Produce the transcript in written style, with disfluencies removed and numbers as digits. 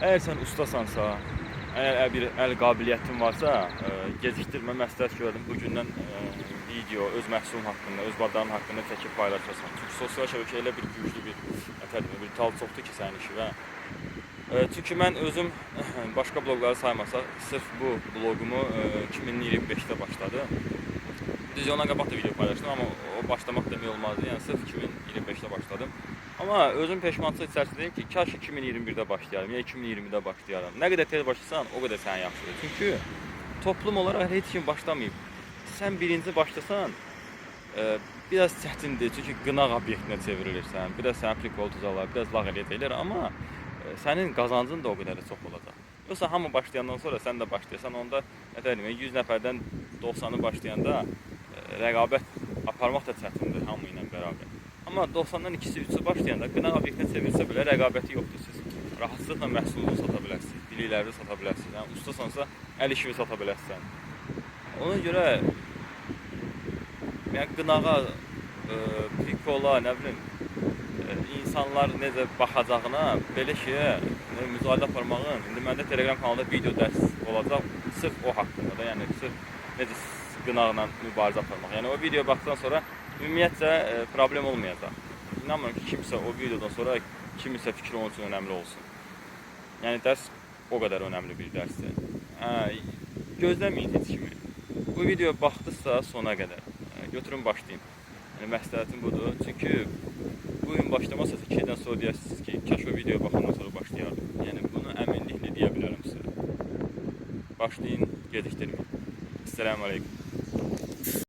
Əgər sən ustasansa, əgər bir əl qabiliyyətin varsa, gecikdirmə məsləhət görürəm. Bugündən video öz məhsulun haqqında, öz badarın haqqında çəkib paylaşasan. Çünki sosial şəbəkə elə bir güclü bir tal çoxdur ki sənin işi və çünki mən özüm başqa bloqları saymasaq, sırf bu bloqumu 2025-də başladı. Düz ondan qabaq da video paylaşdım, amma o başlamaq demək olmazdı. Yəni sırf 2025-də başladım. Amma özüm peşmançılıq içərisindeyim ki, kaş 2021-də başlayarım, ya 2020-də başlayarım. Nə qədər tez başlasan, o qədər sənə yaxşıdır. Çünki toplum olaraq heç kim başlamayıb. Sən birinci başlasan, biraz çətindir. Çünki qınaq obyektinə çevrilirsən, biraz sənə prikol tuzalar, biraz lağ eləyəcəklər, amma sənin qazancın da o qədər də çox olacaq. Yoxsa hamı başlayandan sonra sən də başlayasan, onda nə deyim, 100 nəfərdən 90-ı başlayanda rəqabət aparmaq da çətindir hamı ilə bərabər. Amma 90-dan 2-si, 3-ü başlayanda qınaq obyektinə çevrilsə belə rəqabəti yoxdur. Siz rahatlıqla məhsulunuzu sata bilərsiniz, bilikləri sata bilərsiniz. Yəni ustasansa əl işini sata bilərsən. Ona görə yəni qınağa, prikola, nə bilim, insanlar necə baxacağına belə şeyə müzalidə aparmağın, indi məndə Telegram kanalda video dərs olacaq sırf o haqqında da, yəni sırf necə qınaqla mübarizə aparmaq. Yəni o videoya baxdıqdan sonra ümumiyyətcə problem olmayacaq. İnanmıram ki, kimsə o videodan sonra kiminsə fikri onun üçün önəmli olsun. Yəni dərs o qədər önəmli bir dərsdir. Gözləməyin heç kimi. Bu videoya baxdıqsa sona qədər götürün başlayın. Yəni məsləhətim budur. Çünki bu gün başlamasa 2 ildən sonra deyərsiniz ki, kaş o videoya baxandan sonra başlayardım. Yəni bunu əminliklə deyə bilərəm sizə. Başlayın, gecikdirməyin. Esselamu Aleyküm.